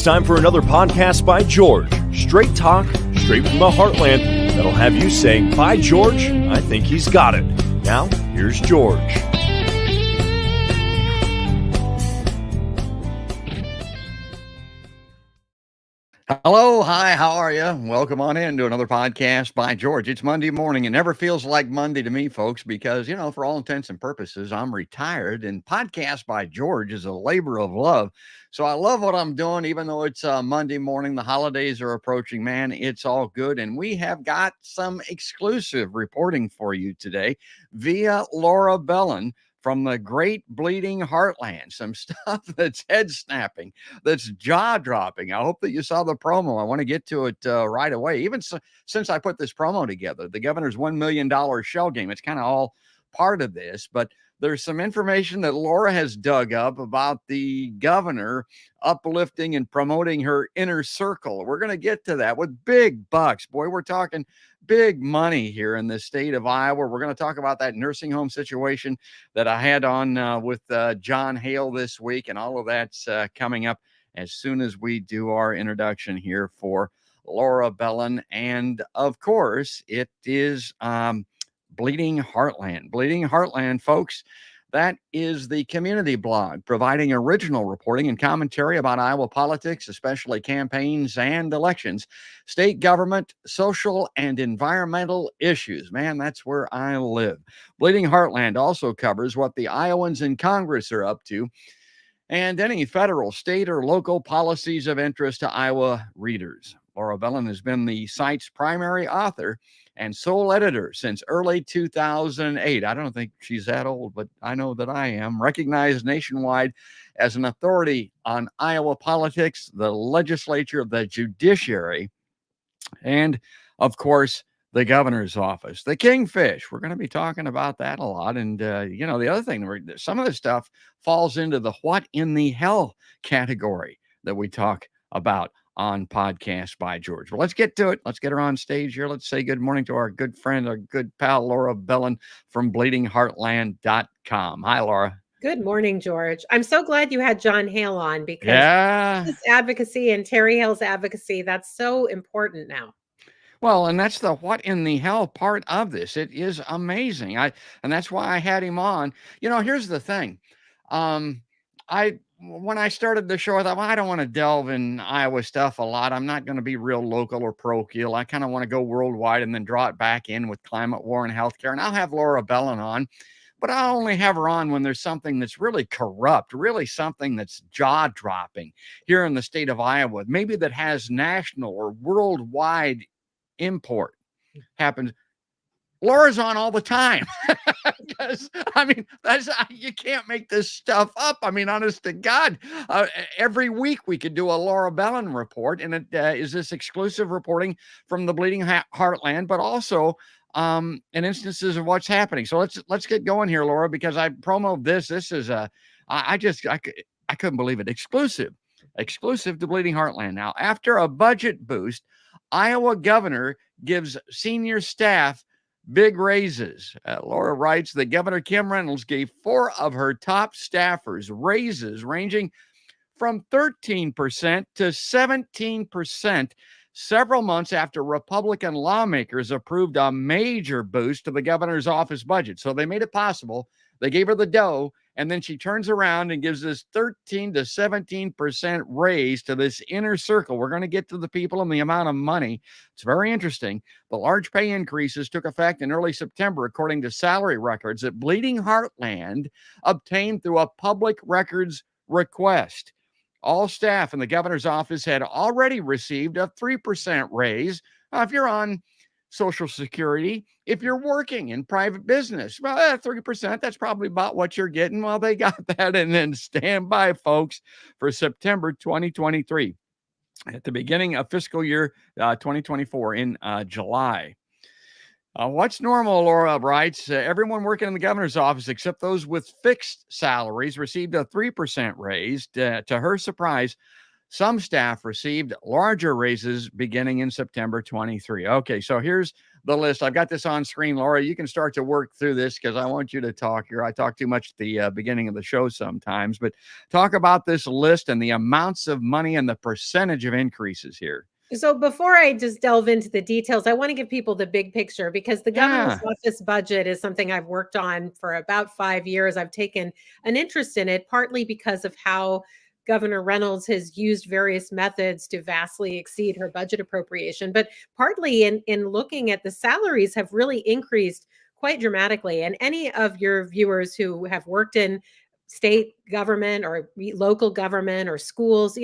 It's time for another podcast by George. Straight talk, straight from the heartland, that'll have you saying, "By George, I think he's got it." Now, here's George. Hello, hi, how are you? Welcome on in to another podcast by George. It's Monday morning. It never feels like Monday to me, folks, because, for all intents and purposes, I'm retired, and podcast by George is a labor of love. So I love what I'm doing, even though it's Monday morning. The holidays are approaching, man. It's all good. And we have got some exclusive reporting for you today via Laura Belin from the great bleeding heartland. Some stuff that's head snapping, that's jaw dropping. I hope that you saw the promo. I want to get to it right away. Even since I put this promo together, the governor's $1 million shell game, it's kind of all part of this, but there's some information that Laura has dug up about the governor uplifting and promoting her inner circle. We're going to get to that with big bucks. Boy, we're talking big money here in the state of Iowa. We're going to talk about that nursing home situation that I had on with John Hale this week, and all of that's coming up as soon as we do our introduction here for Laura Belin. And of course, it is Bleeding Heartland. Bleeding Heartland, folks. That is the community blog providing original reporting and commentary about Iowa politics, especially campaigns and elections, state government, social and environmental issues. Man, that's where I live. Bleeding Heartland also covers what the Iowans in Congress are up to and any federal, state, or local policies of interest to Iowa readers. Laura Belin has been the site's primary author and sole editor since early 2008. I don't think she's that old, but I know that I am. Recognized nationwide as an authority on Iowa politics, the legislature, the judiciary, and, of course, the governor's office, the kingfish. We're going to be talking about that a lot. And, the other thing, some of this stuff falls into the what in the hell category that we talk about on Podcast by George. Well, let's get to it. Let's get her on stage here. Let's say good morning to our good friend, our good pal, Laura Belin from bleedingheartland.com. Hi, Laura. Good morning, George. I'm so glad you had John Hale on because this advocacy and Terry Hale's advocacy, that's so important now. Well, and that's the what in the hell part of this. It is amazing. And that's why I had him on. Here's the thing. When I started the show, I thought, well, I don't want to delve in Iowa stuff a lot. I'm not going to be real local or parochial. I kind of want to go worldwide and then draw it back in with climate, war, and healthcare. And I'll have Laura Belin on, but I'll only have her on when there's something that's really corrupt, really something that's jaw-dropping here in the state of Iowa, maybe that has national or worldwide import happens. Laura's on all the time because you can't make this stuff up. Honest to God, every week we could do a Laura Belin report, and it is this exclusive reporting from the Bleeding Heartland, but also in instances of what's happening. So let's get going here, Laura, because I promoted this. This is I couldn't believe it. Exclusive to Bleeding Heartland. Now, after a budget boost, Iowa governor gives senior staff big raises. Laura writes that Governor Kim Reynolds gave 4 of her top staffers raises ranging from 13% to 17% several months after Republican lawmakers approved a major boost to the governor's office budget. So they made it possible. They gave her the dough, and then she turns around and gives this 13 to 17% raise to this inner circle. We're going to get to the people and the amount of money. It's very interesting. The large pay increases took effect in early September, according to salary records that Bleeding Heartland obtained through a public records request. All staff in the governor's office had already received a 3% raise. If you're on Social Security, if you're working in private business, well, 3%, that's probably about what you're getting. Well, they got that, and then stand by, folks, for September 2023. At the beginning of fiscal year 2024 in July. What's normal, Laura writes, everyone working in the governor's office except those with fixed salaries received a 3% raise. To her surprise, some staff received larger raises beginning in September 23. Okay, so here's the list. I've got this on screen, Laura. You can start to work through this because I want you to talk here. I talk too much at the beginning of the show sometimes, but talk about this list and the amounts of money and the percentage of increases here. So before I just delve into the details, I want to give people the big picture because the governor's office budget is something I've worked on for about 5 years. I've taken an interest in it, partly because of how Governor Reynolds has used various methods to vastly exceed her budget appropriation, but partly in looking at the salaries have really increased quite dramatically. And any of your viewers who have worked in state government or local government or schools,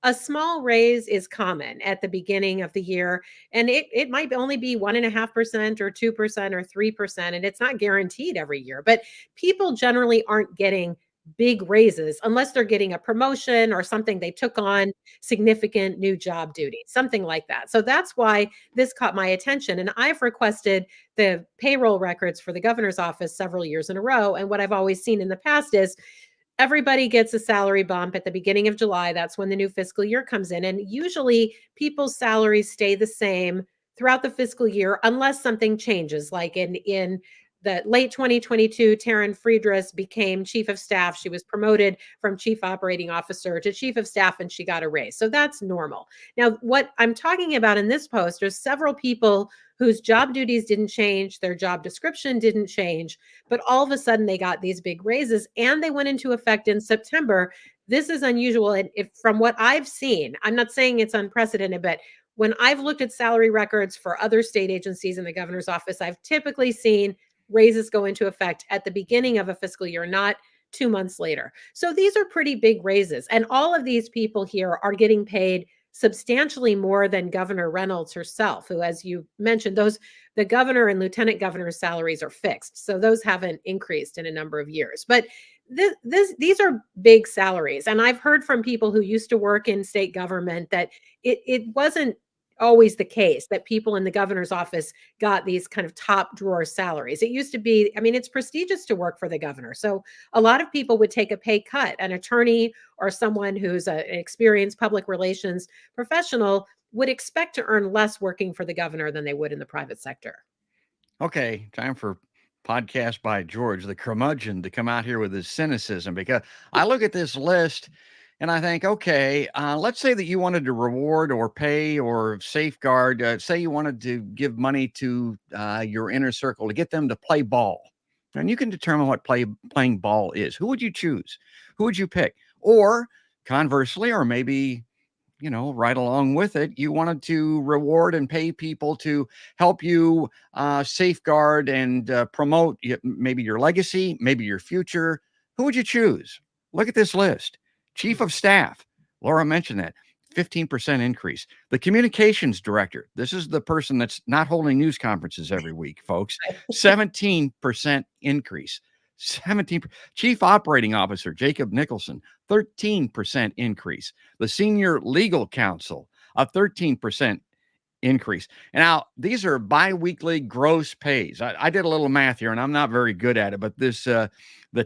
a small raise is common at the beginning of the year. And it might only be 1.5% or 2% or 3%. And it's not guaranteed every year. But people generally aren't getting big raises unless they're getting a promotion or something they took on significant new job duties, something like that. So that's why this caught my attention. And I've requested the payroll records for the governor's office several years in a row. And what I've always seen in the past is everybody gets a salary bump at the beginning of July. That's when the new fiscal year comes in. And usually people's salaries stay the same throughout the fiscal year unless something changes. Like in the late 2022, Taryn Friedrich became chief of staff. She was promoted from chief operating officer to chief of staff and she got a raise. So that's normal. Now, what I'm talking about in this post, there's several people whose job duties didn't change, their job description didn't change, but all of a sudden they got these big raises and they went into effect in September. This is unusual. And if from what I've seen, I'm not saying it's unprecedented, but when I've looked at salary records for other state agencies in the governor's office, I've typically seen raises go into effect at the beginning of a fiscal year, not 2 months later. So these are pretty big raises. And all of these people here are getting paid substantially more than Governor Reynolds herself, who, as you mentioned, the governor and lieutenant governor's salaries are fixed. So those haven't increased in a number of years. But these are big salaries. And I've heard from people who used to work in state government that it wasn't always the case that people in the governor's office got these kind of top drawer salaries. It used to be, I mean, it's prestigious to work for the governor. So a lot of people would take a pay cut. An attorney or someone who's an experienced public relations professional would expect to earn less working for the governor than they would in the private sector. Okay, time for podcast by George, the curmudgeon, to come out here with his cynicism, because I look at this list and I think, okay, let's say that you wanted to reward or pay or safeguard, say you wanted to give money to your inner circle to get them to play ball. And you can determine what playing ball is. Who would you choose? Who would you pick? Or conversely, or maybe, right along with it, you wanted to reward and pay people to help you safeguard and promote maybe your legacy, maybe your future. Who would you choose? Look at this list. Chief of staff, Laura mentioned that, 15% increase. The communications director, this is the person that's not holding news conferences every week, folks, 17% increase. 17. Chief operating officer, Jacob Nicholson, 13% increase. The senior legal counsel, a 13% increase. And now these are biweekly gross pays. I did a little math here and I'm not very good at it, but this, the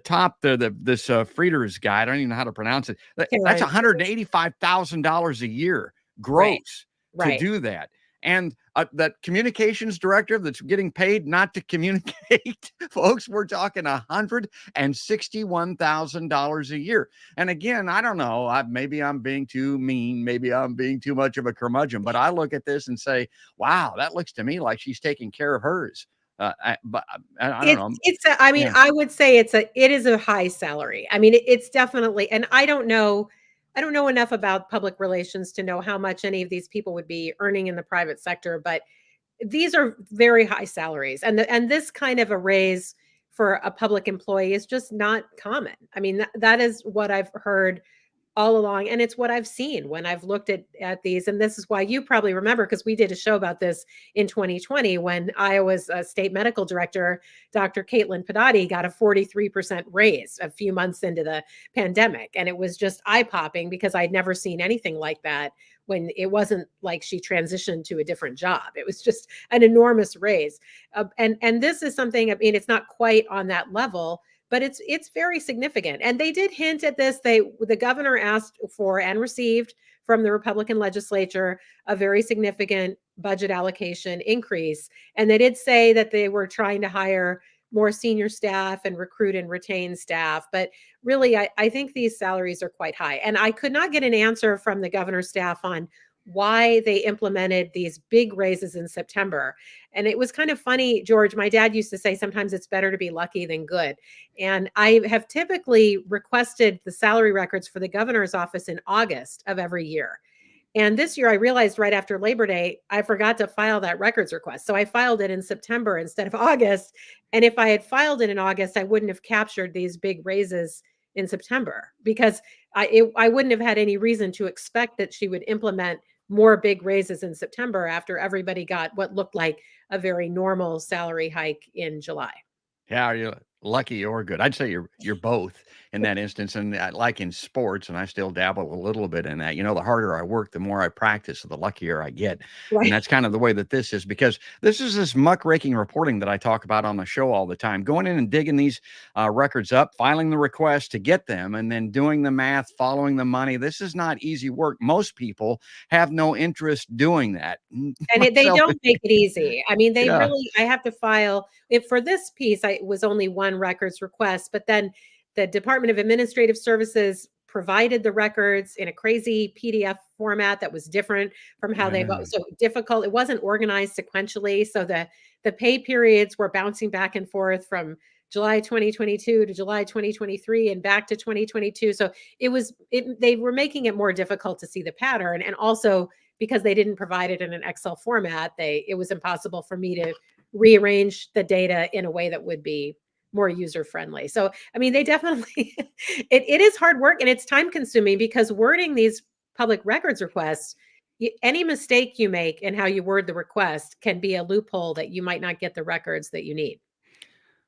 top, this Frieders guy, I don't even know how to pronounce it. That's $185,000 a year gross to do that. And that communications director that's getting paid not to communicate, folks, we're talking $161,000 a year. And again, I don't know, maybe I'm being too mean, maybe I'm being too much of a curmudgeon, but I look at this and say, wow, that looks to me like she's taking care of hers. But I don't know. I would say it is a high salary. I mean, it's definitely, and I don't know enough about public relations to know how much any of these people would be earning in the private sector, but these are very high salaries. And this kind of a raise for a public employee is just not common. I mean, that is what I've heard all along. And it's what I've seen when I've looked at these. And this is why you probably remember, because we did a show about this in 2020 when Iowa's state medical director, Dr. Caitlin Paitd, got a 43% raise a few months into the pandemic. And it was just eye-popping because I'd never seen anything like that when it wasn't like she transitioned to a different job. It was just an enormous raise. And this is something, I mean, it's not quite on that level, but it's very significant. And they did hint at this. The governor asked for and received from the Republican legislature a very significant budget allocation increase. And they did say that they were trying to hire more senior staff and recruit and retain staff. But really, I think these salaries are quite high. And I could not get an answer from the governor's staff on why they implemented these big raises in September. And it was kind of funny, George. My dad used to say sometimes it's better to be lucky than good. And I have typically requested the salary records for the governor's office in August of every year. And this year I realized right after Labor Day, I forgot to file that records request. So I filed it in September instead of August. And if I had filed it in August, I wouldn't have captured these big raises in September because I wouldn't have had any reason to expect that she would implement more big raises in September after everybody got what looked like a very normal salary hike in July. Yeah, are you lucky or good? I'd say you're both in that instance. And like in sports, and I still dabble a little bit in that. The harder I work, the more I practice, the luckier I get. And Right. that's kind of the way that this is, because this is this muckraking reporting that I talk about on the show all the time. Going in and digging these records up, filing the request to get them, and then doing the math, following the money. This is not easy work. Most people have no interest doing that. And they Myself, don't make it easy. I mean, they yeah. really, I have to file if for this piece, I was only one records request, but then the Department of Administrative Services provided the records in a crazy PDF format that was different from how they've Yeah. so difficult. It wasn't organized sequentially. So the pay periods were bouncing back and forth from July 2022 to July 2023 and back to 2022. So they were making it more difficult to see the pattern. And also because they didn't provide it in an Excel format, it was impossible for me to rearrange the data in a way that would be more user friendly. So, I mean, they definitely, it is hard work and it's time consuming because wording these public records requests, any mistake you make in how you word the request can be a loophole that you might not get the records that you need.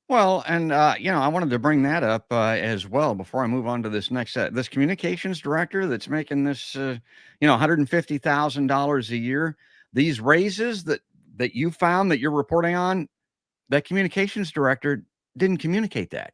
Well, and I wanted to bring that up as well before I move on to this next set. This communications director that's making this, $150,000 a year. These raises that you found that you're reporting on, that communications director didn't communicate that.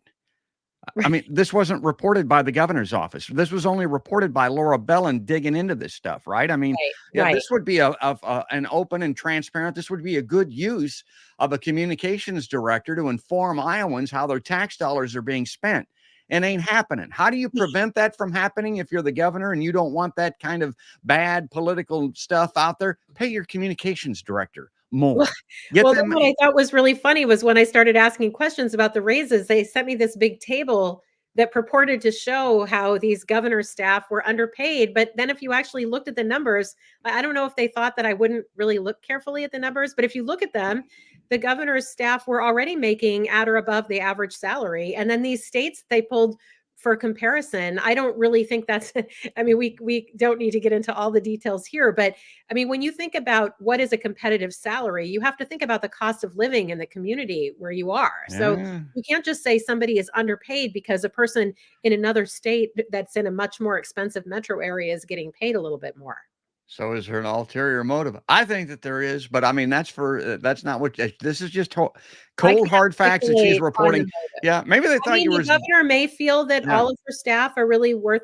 I mean, Right. this wasn't reported by the governor's office. This was only reported by Laura Belin digging into this stuff, right? I mean, Right. yeah, Right. this would be an open and transparent. This would be a good use of a communications director to inform Iowans how their tax dollars are being spent. And ain't happening. How do you prevent that from happening if you're the governor and you don't want that kind of bad political stuff out there? Pay your communications director Well, more. Get well, then them. what I thought was really funny was when I started asking questions about the raises, they sent me this big table that purported to show how these governor staff were underpaid. But then if you actually looked at the numbers, I don't know if they thought that I wouldn't really look carefully at the numbers, but if you look at them, the governor's staff were already making at or above the average salary. And then these states they pulled for comparison, I don't really think that's I mean, we don't need to get into all the details here, but I mean, when you think about what is a competitive salary, you have to think about the cost of living in the community where you are. So Yeah. you can't just say somebody is underpaid because a person in another state that's in a much more expensive metro area is getting paid a little bit more. So is there an ulterior motive? I think that there is, but I mean, that's not what this is just I cold, can't hard facts that she's speculate on the reporting. motive. Yeah, maybe they I thought mean, you the were, governor may feel that yeah, all of her staff are really worth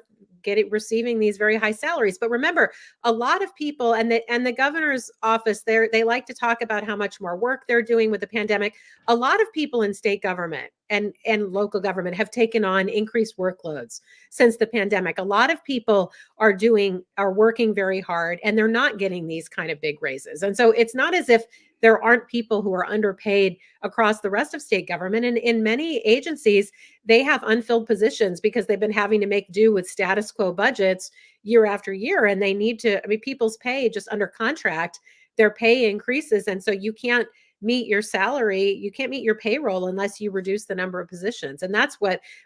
receiving these very high salaries. But remember, a lot of people and the governor's office, they like to talk about how much more work they're doing with the pandemic. A lot of people in state government and local government have taken on increased workloads since the pandemic. A lot of people are working very hard and they're not getting these kind of big raises. And so it's not as if there aren't people who are underpaid across the rest of state government. And in many agencies, they have unfilled positions because they've been having to make do with status quo budgets year after year. And they need to, I mean, people's pay just under contract, their pay increases. And so you can't meet your salary, you can't meet your payroll unless you reduce the number of positions. And that's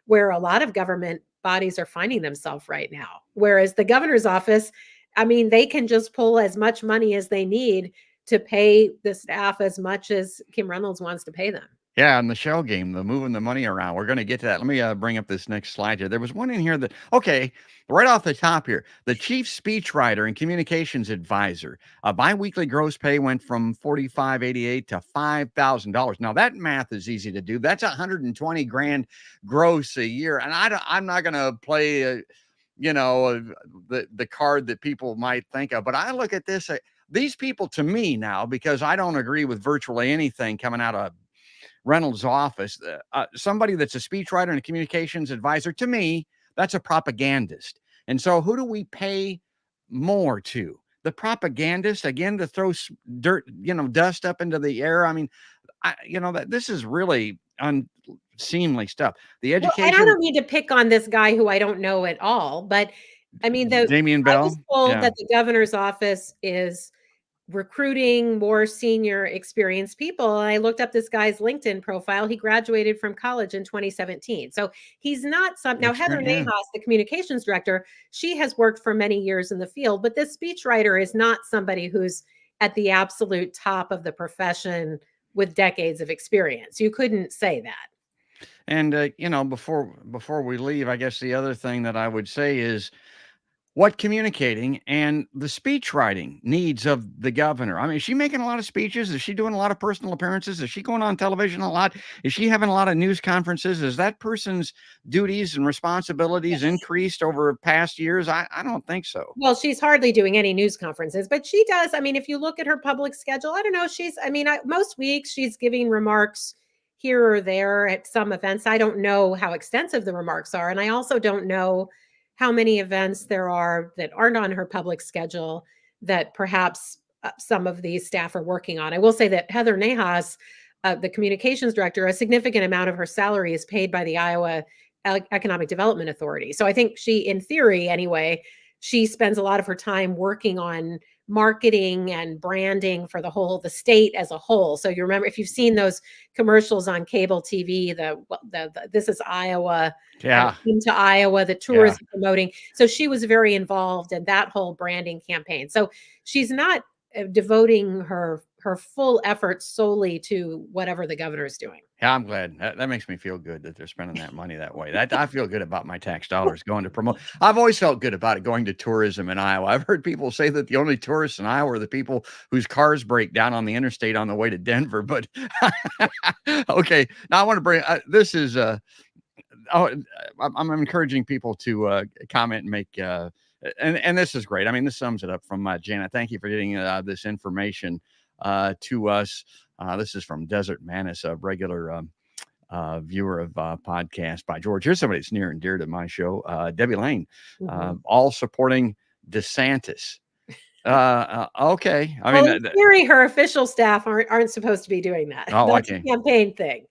where a lot of government bodies are finding themselves right now. Whereas the governor's office, I mean, they can just pull as much money as they need to pay the staff as much as Kim Reynolds wants to pay them. yeah, and the shell game, the moving the money around. We're going to get to that. Let me bring up this next slide here. There was one in here that, okay, right off the top here, the chief speechwriter and communications advisor, biweekly gross pay went from 45.88 to $5,000. Now that math is easy to do. That's 120 grand gross a year, and I'm not going to play. The card that people might think of. But I look at this, these people, to me now, because I don't agree with virtually anything coming out of Reynolds' office, somebody that's a speechwriter and a communications advisor, to me, that's a propagandist. And so who do we pay more to? The propagandist, again, to throw dirt, dust up into the air. I mean, that this is really unseemly stuff. The Well, and I education, don't need to pick on this guy who I don't know at all, but I mean, Damien I was Bell. told Yeah. that the governor's office is recruiting more senior experienced people. And I looked up this guy's LinkedIn profile. He graduated from college in 2017. So he's not now Heather Yeah. Nahas, the communications director, she has worked for many years in the field, but this speechwriter is not somebody who's at the absolute top of the profession with decades of experience. You couldn't say that. And before we leave, I guess the other thing that I would say is what communicating and the speech writing needs of the governor. I mean, is she making a lot of speeches? Is she doing a lot of personal appearances? Is she going on television a lot? Is she having a lot of news conferences? Is that person's duties and responsibilities increased over past years? I don't think so. Well, she's hardly doing any news conferences, but she does. I mean, if you look at her public schedule, I don't know. Most weeks she's giving remarks here or there at some events. I don't know how extensive the remarks are. And I also don't know how many events there are that aren't on her public schedule that perhaps some of these staff are working on. I will say that Heather Nahas, the communications director, a significant amount of her salary is paid by the Iowa Economic Development Authority. So I think she, in theory anyway, she spends a lot of her time working on marketing and branding for the state as a whole. So you remember, if you've seen those commercials on cable TV, the This is Iowa, into Iowa, the tourism promoting. So she was very involved in that whole branding campaign. So she's not devoting her full effort solely to whatever the governor is doing. Yeah, I'm glad. That makes me feel good that they're spending that money that way. That I feel good about my tax dollars going to promote. I've always felt good about it going to tourism in Iowa. I've heard people say that the only tourists in Iowa are the people whose cars break down on the interstate on the way to Denver. But okay, now I want to bring this is I'm encouraging people to comment and make and this is great. I mean, this sums it up from Janet. Thank you for getting this information to us. This is from Desert Manis, a regular viewer of podcast by George. Here's somebody that's near and dear to my show, Debbie Lane, all supporting DeSantis. Okay. I mean, in theory, her official staff aren't supposed to be doing that. That's a campaign thing.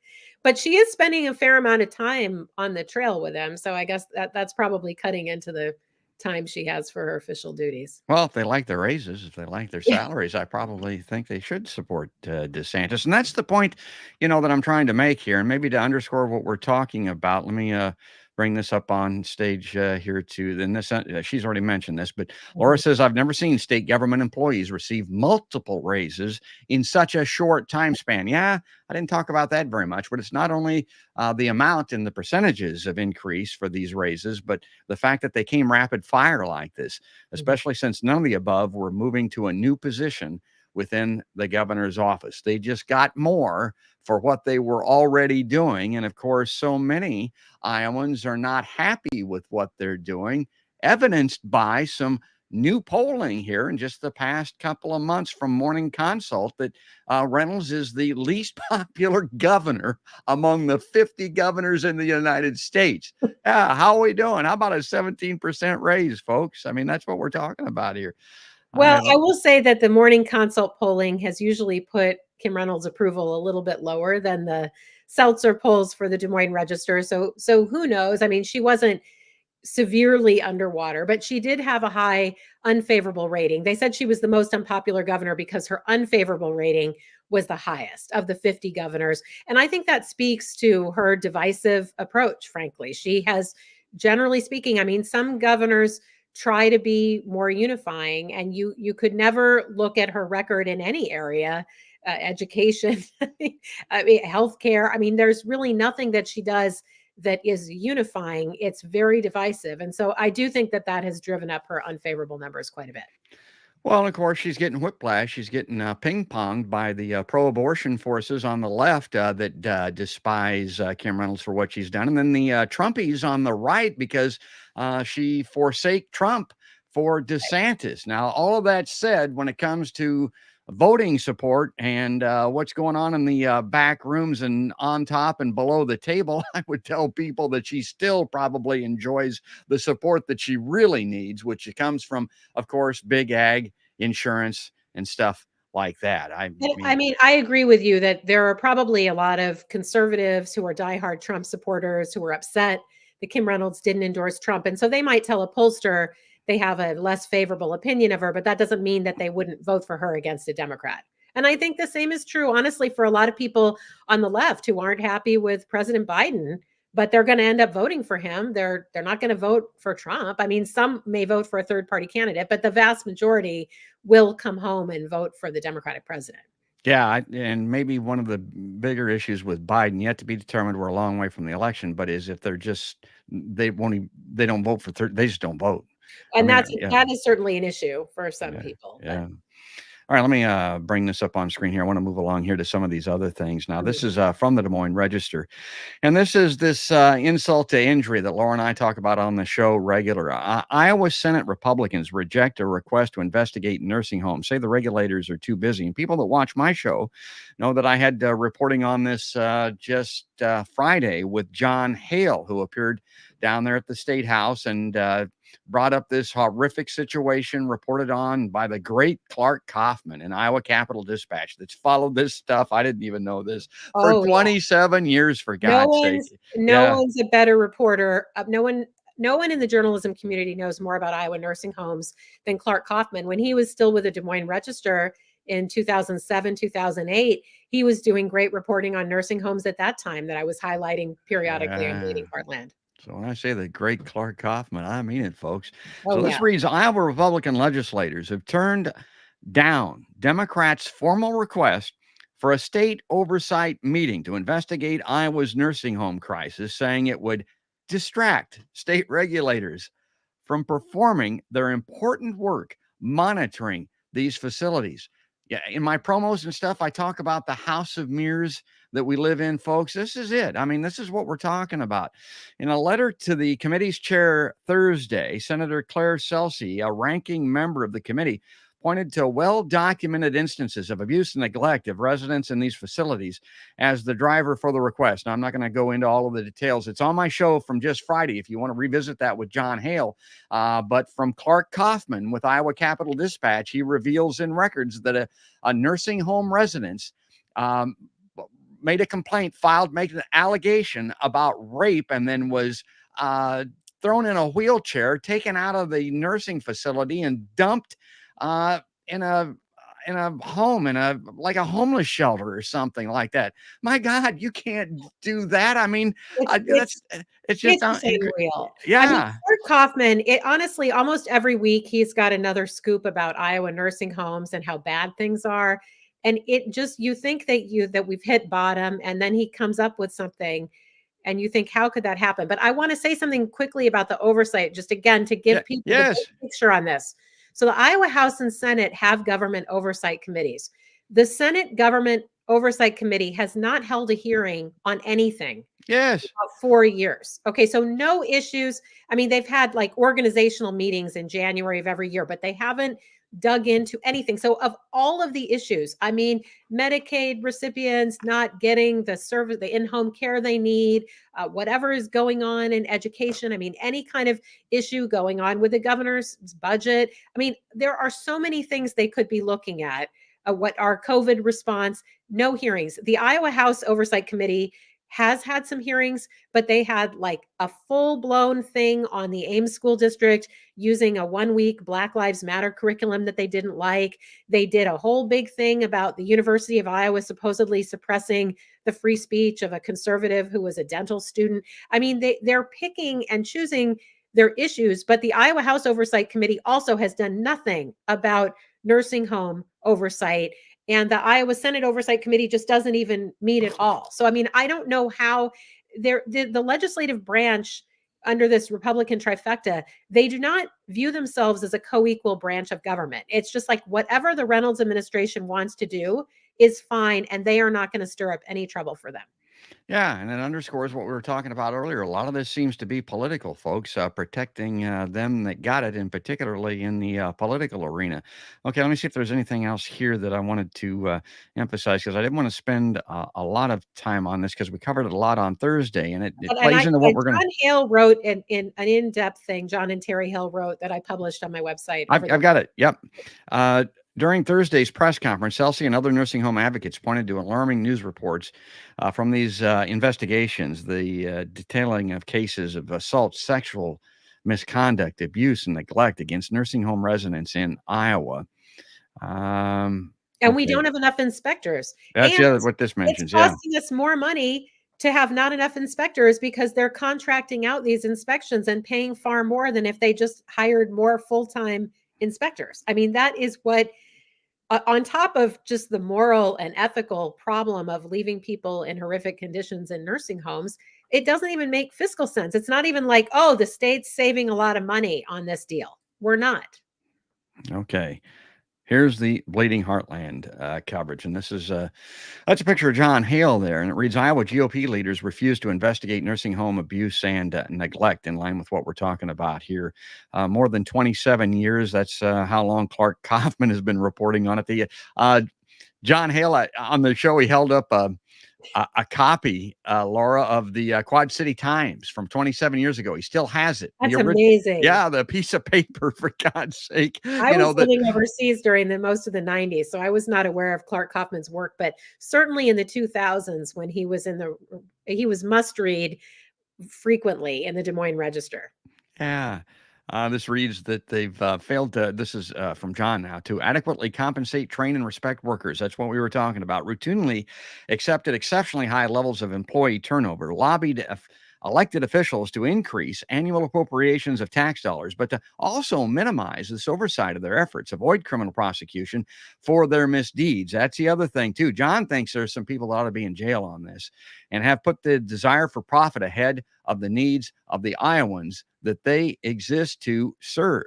But she is spending a fair amount of time on the trail with him. So I guess that's probably cutting into the time she has for her official duties. Well, if they like their raises, if they like their salaries, I probably think they should support DeSantis. And that's the point, that I'm trying to make here. And maybe to underscore what we're talking about, let me bring this up on stage here too. Then this, she's already mentioned this, but Laura says, I've never seen state government employees receive multiple raises in such a short time span. Yeah, I didn't talk about that very much, but it's not only the amount and the percentages of increase for these raises, but the fact that they came rapid fire like this, especially since none of the above were moving to a new position within the governor's office. They just got more for what they were already doing. And of course, so many Iowans are not happy with what they're doing, evidenced by some new polling here in just the past couple of months from Morning Consult that Reynolds is the least popular governor among the 50 governors in the United States. Yeah, how are we doing? How about a 17% raise, folks? I mean, that's what we're talking about here. Well, I will say that the Morning Consult polling has usually put Kim Reynolds' approval a little bit lower than the Seltzer polls for the Des Moines Register. So who knows? I mean, she wasn't severely underwater, but she did have a high unfavorable rating. They said she was the most unpopular governor because her unfavorable rating was the highest of the 50 governors. And I think that speaks to her divisive approach, frankly. She has, generally speaking, I mean, some governors try to be more unifying, and you could never look at her record in any area, education, I mean, healthcare. I mean, there's really nothing that she does that is unifying. It's very divisive. And so I do think that has driven up her unfavorable numbers quite a bit. Well, and of course, she's getting whiplash. She's getting ping-ponged by the pro-abortion forces on the left that despise Kim Reynolds for what she's done. And then the Trumpies on the right because she forsake Trump for DeSantis. Now, all of that said, when it comes to voting support and what's going on in the back rooms and on top and below the table, I would tell people that she still probably enjoys the support that she really needs, which comes from, of course, big ag, insurance, and stuff like that. I mean, I agree with you that there are probably a lot of conservatives who are diehard Trump supporters who are upset that Kim Reynolds didn't endorse Trump. And so they might tell a pollster they have a less favorable opinion of her, but that doesn't mean that they wouldn't vote for her against a Democrat. And I think the same is true, honestly, for a lot of people on the left who aren't happy with President Biden, but they're going to end up voting for him. They're not going to vote for Trump. I mean, some may vote for a third party candidate, but the vast majority will come home and vote for the Democratic president. Yeah, and maybe one of the bigger issues with Biden, yet to be determined, we're a long way from the election, but is if they're just they don't vote for they just don't vote. And that is certainly an issue for some people. Yeah. All right, let me bring this up on screen here. I want to move along here to some of these other things. Now, this is from the Des Moines Register. And this is this insult to injury that Laura and I talk about on the show regular. Iowa Senate Republicans reject a request to investigate nursing homes, say the regulators are too busy. And people that watch my show know that I had reporting on this just Friday with John Hale, who appeared down there at the State House and brought up this horrific situation reported on by the great Clark Kaufman in Iowa Capital Dispatch that's followed this stuff. I didn't even know this for 27 years, for God's sake. No one's a better reporter. No one in the journalism community knows more about Iowa nursing homes than Clark Kaufman. When he was still with the Des Moines Register in 2007, 2008, he was doing great reporting on nursing homes at that time that I was highlighting periodically on Bleeding Heartland. So when I say the great Clark Kaufman, I mean it, folks. This reads, Iowa Republican legislators have turned down Democrats' formal request for a state oversight meeting to investigate Iowa's nursing home crisis, saying it would distract state regulators from performing their important work monitoring these facilities. Yeah, in my promos and stuff, I talk about the house of mirrors that we live in, folks. This is it. I mean, this is what we're talking about. In a letter to the committee's chair Thursday, Senator Claire Celsey, a ranking member of the committee, pointed to well-documented instances of abuse and neglect of residents in these facilities as the driver for the request. Now, I'm not going to go into all of the details. It's on my show from just Friday if you want to revisit that with John Hale. But from Clark Kaufman with Iowa Capital Dispatch, he reveals in records that a nursing home resident made a complaint, made an allegation about rape, and then was thrown in a wheelchair, taken out of the nursing facility, and dumped in a home, like a homeless shelter or something like that. My God, you can't do that. I mean, it's just unreal. Yeah. I mean, Clark Kaufman, honestly, almost every week he's got another scoop about Iowa nursing homes and how bad things are. And you think that we've hit bottom, and then he comes up with something and you think, how could that happen? But I want to say something quickly about the oversight, just again, to give people the big picture on this. So the Iowa House and Senate have government oversight committees. The Senate Government Oversight Committee has not held a hearing on anything. Yes. About 4 years. Okay, so no issues. I mean, they've had like organizational meetings in January of every year, but they haven't dug into anything. So of all of the issues, I mean, Medicaid recipients not getting the service, the in-home care they need, whatever is going on in education. I mean, any kind of issue going on with the governor's budget. I mean, there are so many things they could be looking at. What our COVID response, no hearings. The Iowa House Oversight Committee has had some hearings, but they had like a full-blown thing on the Ames School District using a 1-week Black Lives Matter curriculum that they didn't like. They did a whole big thing about the University of Iowa supposedly suppressing the free speech of a conservative who was a dental student. I mean, they're picking and choosing their issues, but the Iowa House Oversight Committee also has done nothing about nursing home oversight. And the Iowa Senate Oversight Committee just doesn't even meet at all. So, I mean, I don't know how the legislative branch under this Republican trifecta, they do not view themselves as a co-equal branch of government. It's just like whatever the Reynolds administration wants to do is fine, and they are not going to stir up any trouble for them. Yeah, and it underscores what we were talking about earlier. A lot of this seems to be political, folks, protecting them that got it, and particularly in the political arena. Okay, let me see if there's anything else here that I wanted to emphasize, because I didn't want to spend a lot of time on this because we covered it a lot on Thursday, and it plays into what we're going to. John Hale wrote in an in-depth thing. John and Terry Hill wrote that I published on my website. I've got it. Yep. During Thursday's press conference, Elsie and other nursing home advocates pointed to alarming news reports from these investigations, the detailing of cases of assault, sexual misconduct, abuse, and neglect against nursing home residents in Iowa. And we Okay. don't have enough inspectors. That's And what this it's mentions. Yeah. costing us more money to have not enough inspectors because they're contracting out these inspections and paying far more than if they just hired more full-time inspectors. I mean, that is what, on top of just the moral and ethical problem of leaving people in horrific conditions in nursing homes, it doesn't even make fiscal sense. It's not even like, oh, the state's saving a lot of money on this deal. We're not. Okay. Here's the Bleeding Heartland coverage, and this is that's a picture of John Hale there, and it reads, Iowa GOP leaders refuse to investigate nursing home abuse and neglect, in line with what we're talking about here. More than 27 years, that's how long Clark Kaufman has been reporting on it. John Hale, on the show, he held up a copy, Laura, of the Quad City Times from 27 years ago. He still has it. That's amazing. Yeah, the piece of paper, for God's sake. I was living overseas during most of the 90s, so I was not aware of Clark Kaufman's work, but certainly in the 2000s when he was must read frequently in the Des Moines Register. Yeah. This reads that they've failed to, this is from John now, to adequately compensate, train, and respect workers. That's what we were talking about. Routinely accepted exceptionally high levels of employee turnover, lobbied elected officials to increase annual appropriations of tax dollars, but to also minimize this oversight of their efforts, avoid criminal prosecution for their misdeeds. That's the other thing, too. John thinks there's some people that ought to be in jail on this, and have put the desire for profit ahead of the needs of the Iowans that they exist to serve.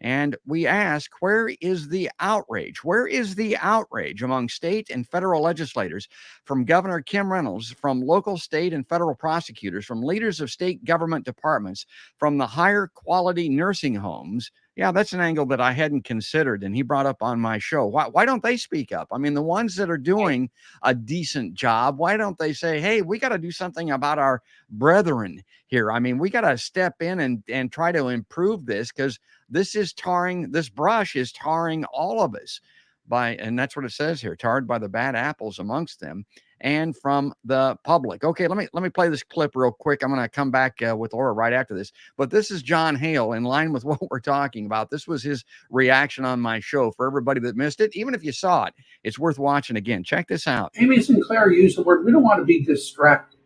And we ask, where is the outrage? Where is the outrage among state and federal legislators, from Governor Kim Reynolds, from local, state, and federal prosecutors, from leaders of state government departments, from the higher quality nursing homes? Yeah, that's an angle that I hadn't considered, and he brought up on my show. Why don't they speak up? I mean, the ones that are doing a decent job, why don't they say, hey, we got to do something about our brethren here? I mean, we got to step in and try to improve this, because this brush is tarring all of us and that's what it says here, tarred by the bad apples amongst them and from the public. Okay, let me play this clip real quick. I'm going to come back with Laura right after this. But this is John Hale, in line with what we're talking about. This was his reaction on my show. For everybody that missed it, even if you saw it, it's worth watching again. Check this out. Amy Sinclair used the word, we don't want to be distracted.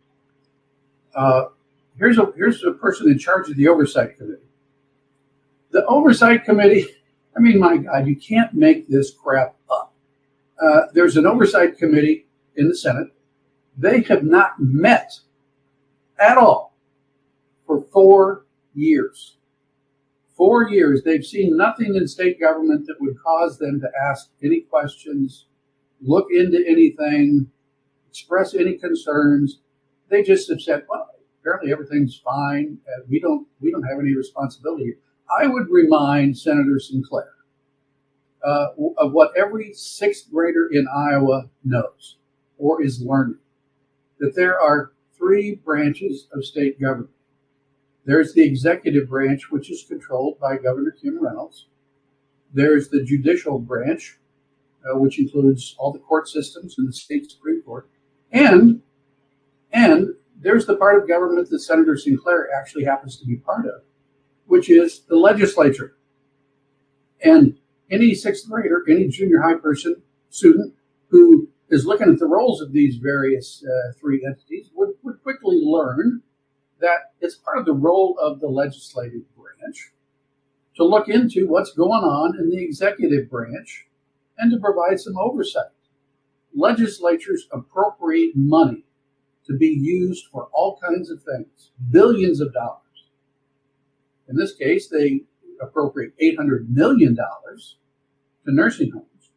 Here's a person in charge of the Oversight Committee. The Oversight Committee, I mean, my God, you can't make this crap up. There's an Oversight Committee in the Senate. They have not met at all for 4 years. 4 years. They've seen nothing in state government that would cause them to ask any questions, look into anything, express any concerns. They just have said, well, apparently everything's fine. We don't have any responsibility. I would remind Senator Sinclair of what every sixth grader in Iowa knows or is learning, that there are 3 branches of state government. There's the executive branch, which is controlled by Governor Kim Reynolds. There's the judicial branch, which includes all the court systems and the state Supreme Court. And there's the part of government that Senator Sinclair actually happens to be part of, which is the legislature. And any sixth grader, any junior high student who is looking at the roles of these various 3 entities would quickly learn that it's part of the role of the legislative branch to look into what's going on in the executive branch and to provide some oversight. Legislatures appropriate money to be used for all kinds of things, billions of dollars. In this case, they appropriate $800 million to nursing homes,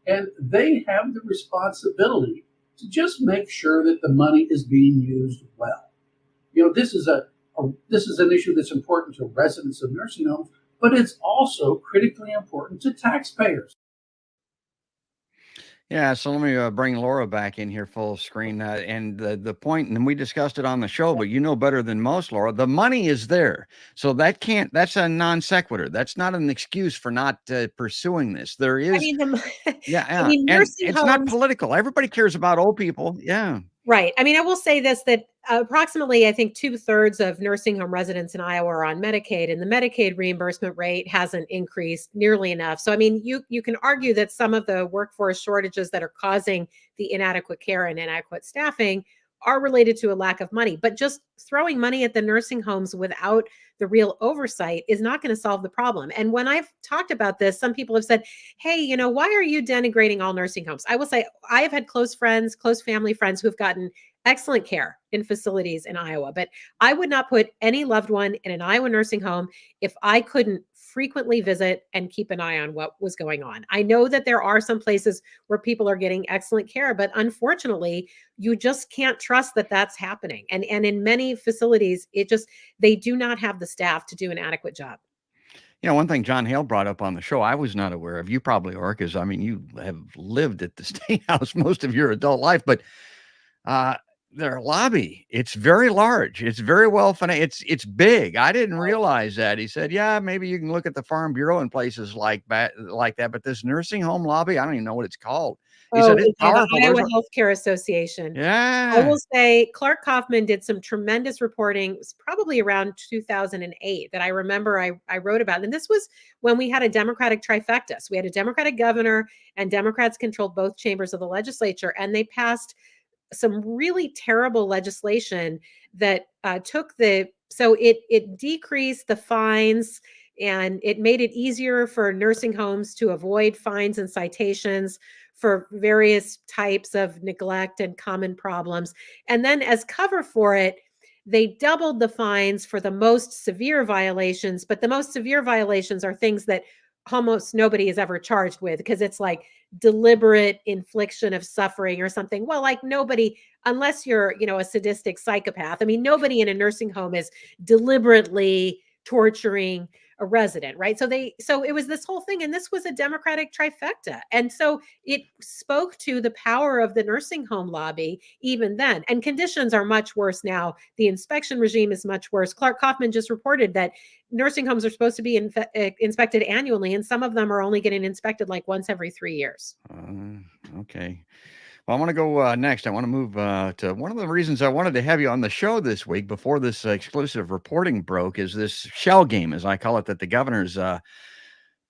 and they have the responsibility to just make sure that the money is being used well. This is an issue that's important to residents of nursing homes, but it's also critically important to taxpayers. Yeah, so let me bring Laura back in here full screen. And the point, and we discussed it on the show, but you know better than most, Laura, the money is there. So that's a non sequitur. That's not an excuse for not pursuing this. There I is, mean, I yeah. mean, And nursing it's not homes. political. Everybody cares about old people. Yeah. Right. I mean, I will say this, that approximately, I think 2/3 of nursing home residents in Iowa are on Medicaid, and the Medicaid reimbursement rate hasn't increased nearly enough. So, I mean, you can argue that some of the workforce shortages that are causing the inadequate care and inadequate staffing are related to a lack of money. But just throwing money at the nursing homes without the real oversight is not going to solve the problem. And when I've talked about this, some people have said, hey, why are you denigrating all nursing homes? I will say I have had close friends, close family friends who have gotten excellent care in facilities in Iowa, but I would not put any loved one in an Iowa nursing home if I couldn't frequently visit and keep an eye on what was going on. I know that there are some places where people are getting excellent care, but unfortunately, you just can't trust that that's happening. And in many facilities, they do not have the staff to do an adequate job. One thing John Hale brought up on the show, I was not aware of. You probably are, because I mean, you have lived at the State House most of your adult life, but their lobby, it's very large. It's very well financed. It's big. I didn't realize that. He said, yeah, maybe you can look at the Farm Bureau and places like that, but this nursing home lobby, I don't even know what it's called. He said it's The powerful. Iowa Healthcare Association. I Yeah. will say Clark Kaufman did some tremendous reporting. It was probably around 2008 that I remember I wrote about. And this was when we had a Democratic trifecta. So we had a Democratic governor, and Democrats controlled both chambers of the legislature. And they passed some really terrible legislation that so it decreased the fines, and it made it easier for nursing homes to avoid fines and citations for various types of neglect and common problems. And then as cover for it, they doubled the fines for the most severe violations, but the most severe violations are things that almost nobody is ever charged with, because it's like deliberate infliction of suffering or something. Well, like nobody, unless you're, a sadistic psychopath. I mean, nobody in a nursing home is deliberately torturing a resident, right? So it was this whole thing, and this was a Democratic trifecta. And so it spoke to the power of the nursing home lobby even then. And conditions are much worse now. The inspection regime is much worse. Clark Kaufman just reported that nursing homes are supposed to be inspected annually, and some of them are only getting inspected like once every 3 years. Okay. Well, I want to go next. I want to move to one of the reasons I wanted to have you on the show this week before this exclusive reporting broke is this shell game, as I call it, that the governor's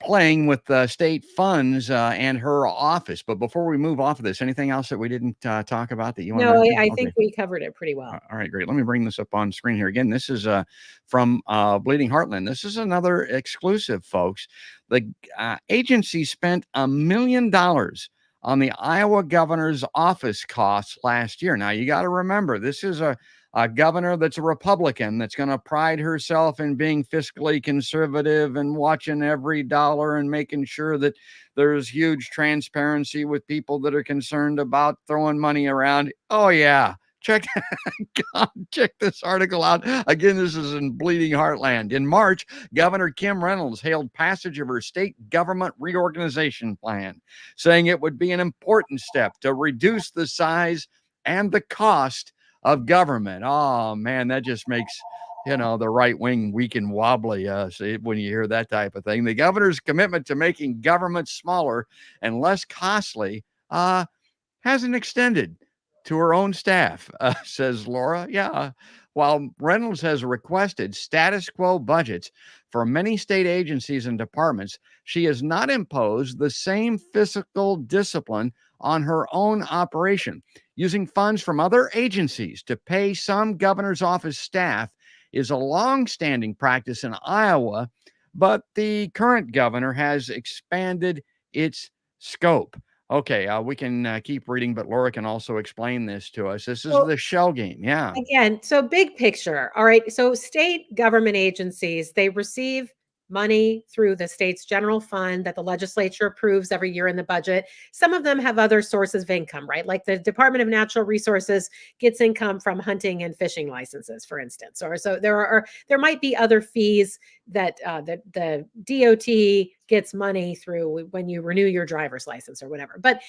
playing with state funds and her office. But before we move off of this, anything else that we didn't talk about that you want to No, mention? I think we covered it pretty well. All right, great. Let me bring this up on screen here again. This is from Bleeding Heartland. This is another exclusive, folks. The agency spent $1 million on the Iowa governor's office costs last year. Now, you got to remember, this is a governor that's a Republican that's going to pride herself in being fiscally conservative and watching every dollar and making sure that there's huge transparency with people that are concerned about throwing money around. Oh, yeah. Check this article out. Again, this is in Bleeding Heartland. In March, Governor Kim Reynolds hailed passage of her state government reorganization plan, saying it would be an important step to reduce the size and the cost of government. Oh, man, that just makes, the right wing weak and wobbly when you hear that type of thing. The governor's commitment to making government smaller and less costly hasn't extended to her own staff, says Laura. Yeah. While Reynolds has requested status quo budgets for many state agencies and departments, she has not imposed the same fiscal discipline on her own operation. Using funds from other agencies to pay some governor's office staff is a long-standing practice in Iowa, but the current governor has expanded its scope. Okay, we can keep reading, but Laura can also explain this to us. This is the shell game. Yeah. Again, so big picture. All right. So state government agencies, they receive money through the state's general fund that the legislature approves every year in the budget. Some of them have other sources of income, right? Like the Department of Natural Resources gets income from hunting and fishing licenses, for instance. Or so there might be other fees that the DOT gets money through when you renew your driver's license or whatever. But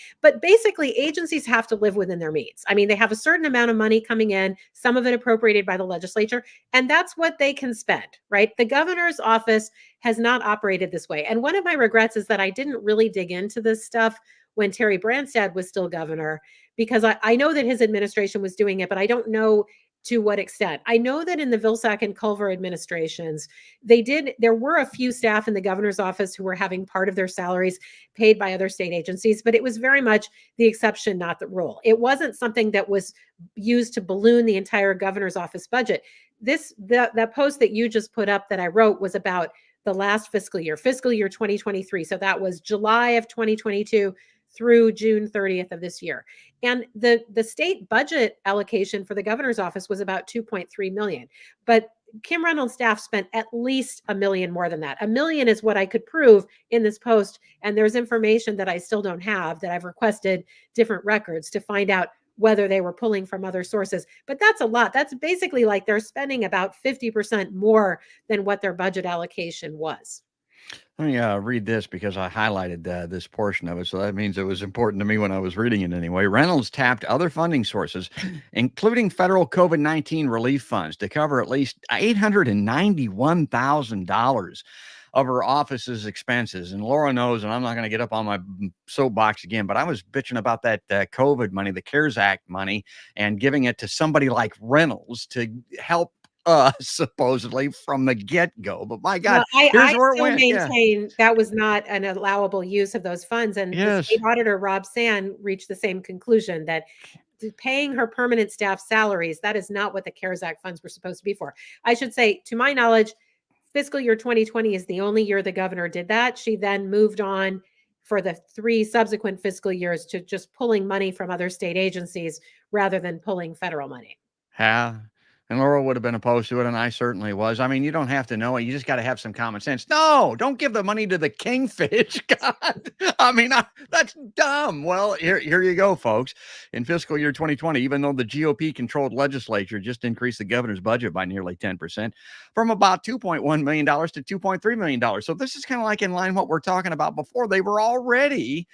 basically, agencies have to live within their means. I mean, they have a certain amount of money coming in, some of it appropriated by the legislature, and that's what they can spend, right? The governor's office has not operated this way. And one of my regrets is that I didn't really dig into this stuff when Terry Branstad was still governor, because I know that his administration was doing it, but I don't know to what extent. I know that in the Vilsack and Culver administrations, there were a few staff in the governor's office who were having part of their salaries paid by other state agencies, but it was very much the exception, not the rule. It wasn't something that was used to balloon the entire governor's office budget. That post that you just put up that I wrote was about the last fiscal year 2023. So that was July of 2022 through June 30th of this year. And the state budget allocation for the governor's office was about 2.3 million. But Kim Reynolds' staff spent at least $1 million more than that. $1 million is what I could prove in this post. And there's information that I still don't have that I've requested different records to find out whether they were pulling from other sources. But that's a lot. That's basically like they're spending about 50% more than what their budget allocation was. Let me read this because I highlighted this portion of it. So that means it was important to me when I was reading it anyway. Reynolds tapped other funding sources, including federal COVID-19 relief funds, to cover at least $891,000 of her office's expenses. And Laura knows, and I'm not going to get up on my soapbox again, but I was bitching about that COVID money, the CARES Act money, and giving it to somebody like Reynolds to help supposedly from the get-go. But my God, here's where it went. Maintain that was not an allowable use of those funds. And the state auditor, Rob Sand, reached the same conclusion that paying her permanent staff salaries, that is not what the CARES Act funds were supposed to be for. I should say, to my knowledge, fiscal year 2020 is the only year the governor did that. She then moved on for the 3 subsequent fiscal years to just pulling money from other state agencies rather than pulling federal money. And Laura would have been opposed to it, and I certainly was. I mean, you don't have to know it. You just got to have some common sense. No, don't give the money to the kingfish. God, I mean, that's dumb. Well, here you go, folks. In fiscal year 2020, even though the GOP-controlled legislature just increased the governor's budget by nearly 10%, from about $2.1 million to $2.3 million. So this is kind of like in line what we're talking about before. They were already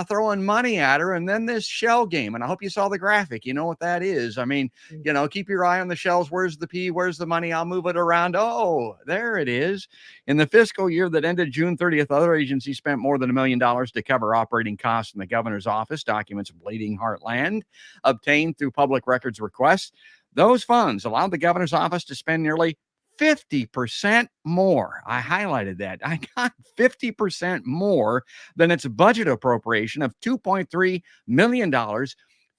throwing money at her, and then this shell game. And I hope you saw the graphic. You know what that is. I mean, keep your eye on the shells. Where's the P? Where's the money? I'll move it around. Oh, there it is. In the fiscal year that ended June 30th, other agencies spent more than $1 million to cover operating costs in the governor's office. Documents of Bleeding Heart Land obtained through public records requests. Those funds allowed the governor's office to spend nearly 50% more. I highlighted that. I got 50% more than its budget appropriation of $2.3 million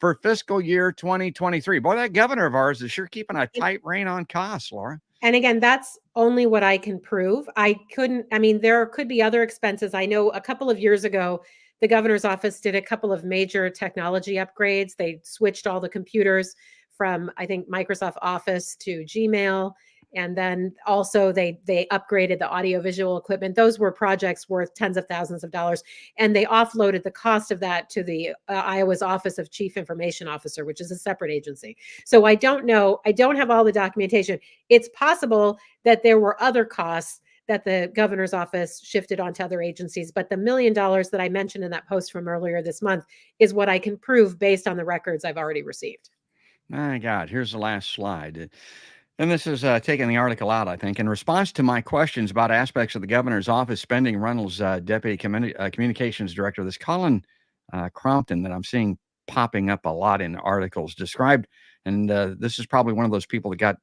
for fiscal year 2023. Boy, that governor of ours is sure keeping a tight rein on costs, Laura. And again, that's only what I can prove. There could be other expenses. I know a couple of years ago, the governor's office did a couple of major technology upgrades. They switched all the computers from, I think, Microsoft Office to Gmail. And then also they upgraded the audiovisual equipment. Those were projects worth tens of thousands of dollars. And they offloaded the cost of that to the Iowa's Office of Chief Information Officer, which is a separate agency. So I don't know. I don't have all the documentation. It's possible that there were other costs that the governor's office shifted onto other agencies. But the $1 million that I mentioned in that post from earlier this month is what I can prove based on the records I've already received. My God, here's the last slide. And this is taking the article out, I think. In response to my questions about aspects of the governor's office spending, Reynolds' deputy communications director, this Colin Crompton that I'm seeing popping up a lot in articles described, and this is probably one of those people that got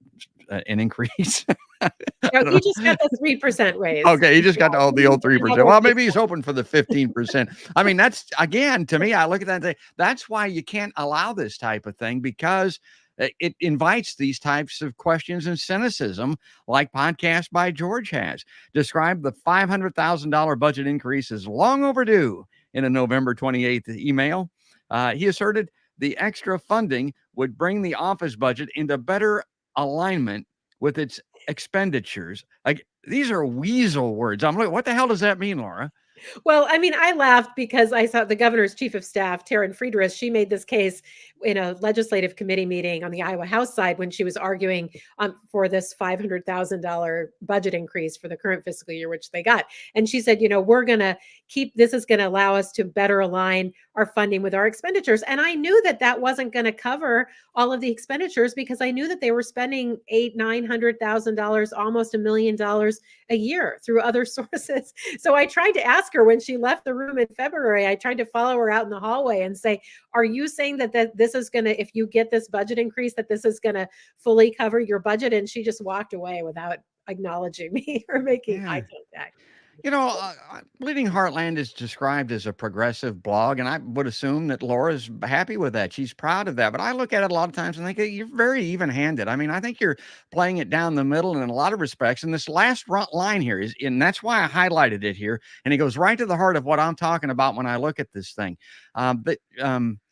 an increase. He just got the 3% raise. Okay, he just got the old 3%. Well, maybe he's hoping for the 15%. I mean, that's, again, to me, I look at that and say, that's why you can't allow this type of thing, because it invites these types of questions and cynicism, like Podcast by George has. Described the $500,000 budget increase as long overdue in a November 28th email. He asserted the extra funding would bring the office budget into better alignment with its expenditures. Like, these are weasel words. I'm like, what the hell does that mean, Laura? Well, I mean, I laughed because I saw the governor's chief of staff, Taryn Friedrich, she made this case in a legislative committee meeting on the Iowa House side when she was arguing for this $500,000 budget increase for the current fiscal year, which they got. And she said, we're going to this is going to allow us to better align our funding with our expenditures. And I knew that that wasn't going to cover all of the expenditures because I knew that they were spending $900,000, almost $1 million a year through other sources. So I tried to ask her when she left the room in February, I tried to follow her out in the hallway and say, are you saying that this is going to, if you get this budget increase, that this is going to fully cover your budget? And she just walked away without acknowledging me or making eye contact. Bleeding Heartland is described as a progressive blog, and I would assume that Laura's happy with that. She's proud of that. But I look at it a lot of times and think you're very even-handed. I mean, I think you're playing it down the middle in a lot of respects. And this last line here is, and that's why I highlighted it here, and it goes right to the heart of what I'm talking about when I look at this thing.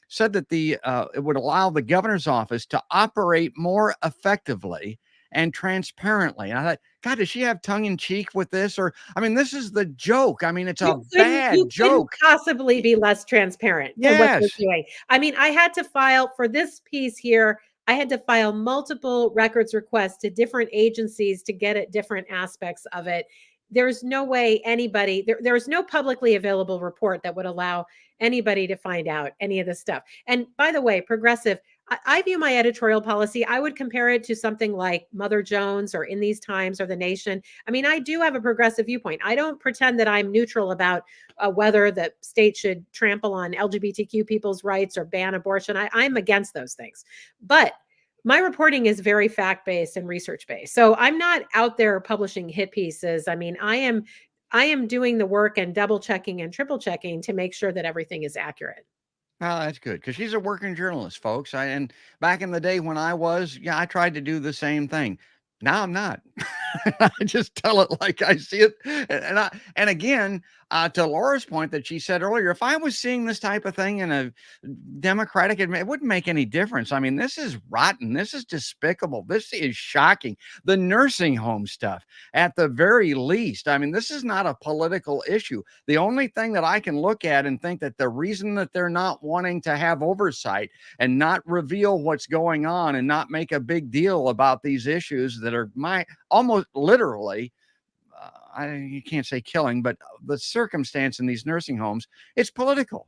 Said that it would allow the governor's office to operate more effectively and transparently. And I thought, God, does she have tongue in cheek with this? Or, I mean, this is the joke. I mean, it's a bad joke. Possibly be less transparent than what they're doing. I mean, I had to file for this piece here. I had to file multiple records requests to different agencies to get at different aspects of it. There's no way anybody, there's no publicly available report that would allow anybody to find out any of this stuff. And by the way, Progressive, I view my editorial policy, I would compare it to something like Mother Jones or In These Times or The Nation. I mean, I do have a progressive viewpoint. I don't pretend that I'm neutral about whether the state should trample on LGBTQ people's rights or ban abortion. I'm against those things. But my reporting is very fact-based and research-based. So I'm not out there publishing hit pieces. I mean, I am doing the work and double checking and triple checking to make sure that everything is accurate. Oh, that's good because she's a working journalist, folks. And back in the day when I was, I tried to do the same thing. Now I'm not. I just tell it like I see it. And again, to Laura's point that she said earlier, if I was seeing this type of thing in a Democratic, it wouldn't make any difference. I mean, this is rotten. This is despicable. This is shocking. The nursing home stuff, at the very least. I mean, this is not a political issue. The only thing that I can look at and think that the reason that they're not wanting to have oversight and not reveal what's going on and not make a big deal about these issues that are almost literally, you can't say killing, but the circumstance in these nursing homes, it's political.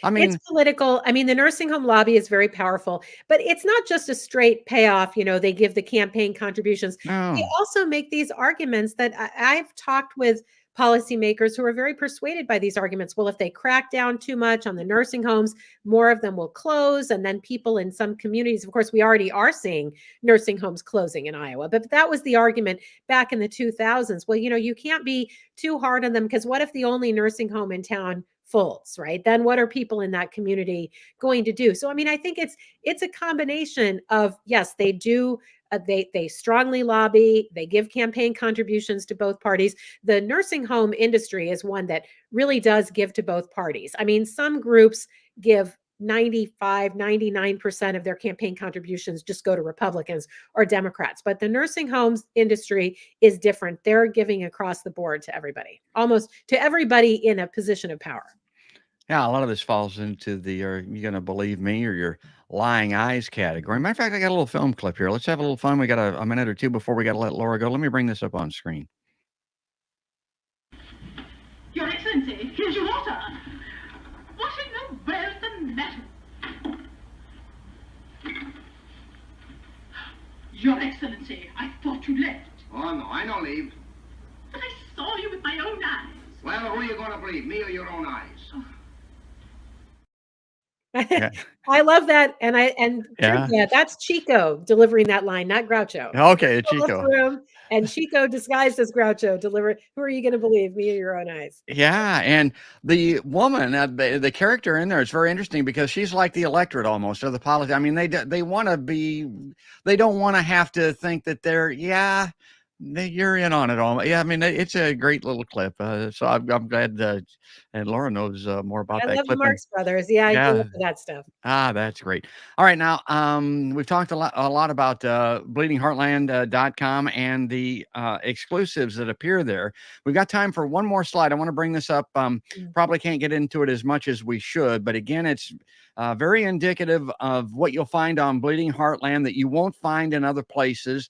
I mean, it's political. I mean, the nursing home lobby is very powerful, but it's not just a straight payoff. They give the campaign contributions. No. They also make these arguments that I've talked with policymakers who are very persuaded by these arguments. Well, if they crack down too much on the nursing homes, more of them will close. And then people in some communities, of course, we already are seeing nursing homes closing in Iowa, but that was the argument back in the 2000s. Well, you can't be too hard on them because what if the only nursing home in town folds, right? Then what are people in that community going to do? So, I mean, I think it's a combination of, yes, they do. They strongly lobby. They give campaign contributions to both parties. The nursing home industry is one that really does give to both parties. I mean, some groups give 95, 99% of their campaign contributions just go to Republicans or Democrats. But the nursing homes industry is different. They're giving across the board to everybody, almost to everybody in a position of power. Yeah, a lot of this falls into the are you going to believe me or your lying eyes category. Matter of fact, I got a little film clip here. Let's have a little fun. We got a minute or two before we got to let Laura go. Let me bring this up on screen. Your Excellency, here's your water. What in the world's the matter? Your Excellency, I thought you left. Oh, no, I don't leave. But I saw you with my own eyes. Well, who are you going to believe, me or your own eyes? Oh. Yeah. I love that. Yeah, that's Chico delivering that line, not Groucho. Okay, Chico. And Chico disguised as Groucho delivered. Who are you going to believe, me or your own eyes? Yeah, and the woman, the character in there is very interesting because she's like the electorate almost, or the politics. I mean, they want to be, they don't want to have to think that they're, You're in on it all. Yeah, I mean, it's a great little clip. So I'm glad and Laura knows more about I that love the clip. And Marx Brothers. Yeah, I grew yeah, up with that stuff. that's great. All right, now we've talked a lot about bleedingheartland.com and the exclusives that appear there. We've got time for one more slide. I want to bring this up. Mm. Probably can't get into it as much as we should, but again, it's very indicative of what you'll find on Bleeding Heartland that you won't find in other places.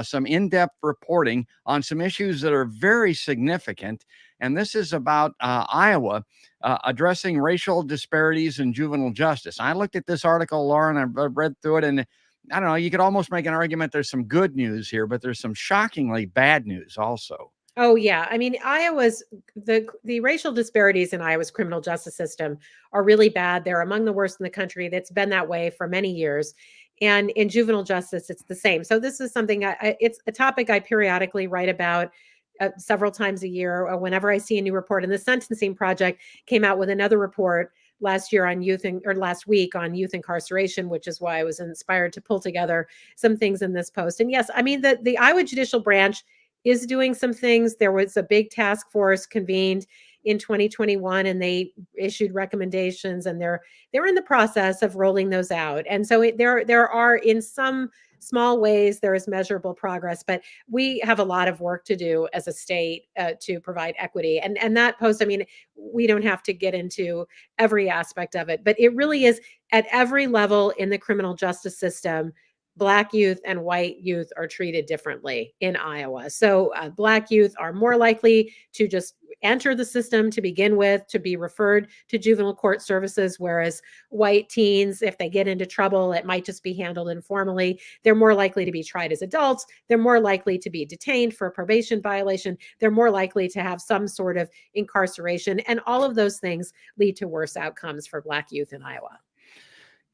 Some in-depth reporting on some issues that are very significant. And this is about Iowa addressing racial disparities in juvenile justice. I looked at this article, Laura, and I read through it, and I don't know, you could almost make an argument there's some good news here, but there's some shockingly bad news also. Oh yeah, I mean Iowa's the racial disparities in Iowa's criminal justice system are really bad. They're among the worst in the country. That's been that way for many years. And in juvenile justice, it's the same. So this is something it's a topic I periodically write about several times a year whenever I see a new report. And the Sentencing Project came out with another report last year on or last week on youth incarceration, which is why I was inspired to pull together some things in this post. And yes, I mean the Iowa judicial branch is doing some things. There was a big task force convened in 2021 and they issued recommendations, and they're in the process of rolling those out. And so there are, in some small ways, there is measurable progress, but we have a lot of work to do as a state to provide equity. And that post, I mean, we don't have to get into every aspect of it, but it really is at every level in the criminal justice system. Black youth and white youth are treated differently in Iowa. So Black youth are more likely to just enter the system to begin with, to be referred to juvenile court services, whereas white teens, if they get into trouble, it might just be handled informally. They're more likely to be tried as adults. They're more likely to be detained for a probation violation. They're more likely to have some sort of incarceration. And all of those things lead to worse outcomes for Black youth in Iowa.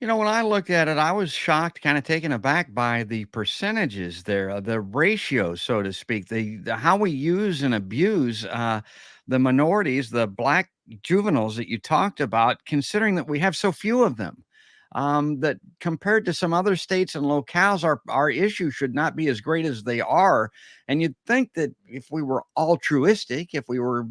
You know, when I looked at it, I was shocked, kind of taken aback by the percentages there, the ratio, so to speak, the how we use and abuse the minorities, the Black juveniles that you talked about, considering that we have so few of them. That compared to some other states and locales, our issue should not be as great as they are. And you'd think that if we were altruistic, if we were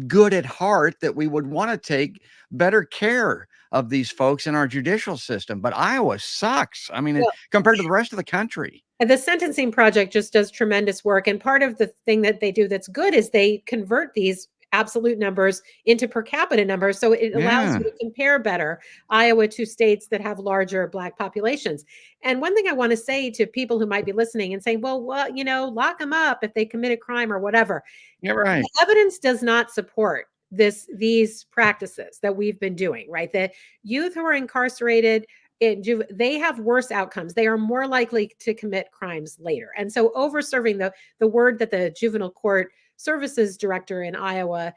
good at heart, that we would want to take better care of these folks in our judicial system. But Iowa sucks. I mean, compared to the rest of the country. The Sentencing Project just does tremendous work. And part of the thing that they do that's good is they convert these absolute numbers into per capita numbers. So it allows you to compare better Iowa to states that have larger Black populations. And one thing I want to say to people who might be listening and saying, well, lock them up if they commit a crime or whatever. You're right. The evidence does not support these practices that we've been doing, right? The youth who are incarcerated, they have worse outcomes. They are more likely to commit crimes later. And so over-serving, the word that the juvenile court services director in Iowa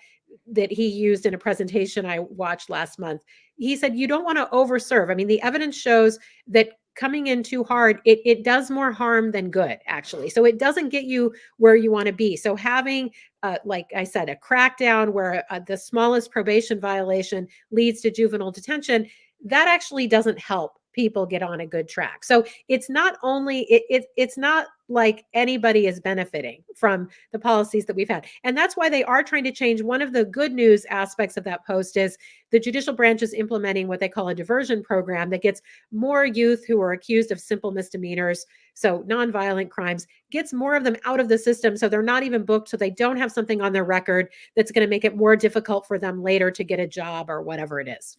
that he used in a presentation I watched last month, he said, you don't want to over-serve. I mean, the evidence shows that coming in too hard, it does more harm than good, actually. So it doesn't get you where you want to be. So having, like I said, a crackdown where the smallest probation violation leads to juvenile detention, that actually doesn't help people get on a good track. So it's not only, it's not like anybody is benefiting from the policies that we've had. And that's why they are trying to change. One of the good news aspects of that post is the judicial branch is implementing what they call a diversion program that gets more youth who are accused of simple misdemeanors, so nonviolent crimes, gets more of them out of the system. So they're not even booked. So they don't have something on their record that's going to make it more difficult for them later to get a job or whatever it is.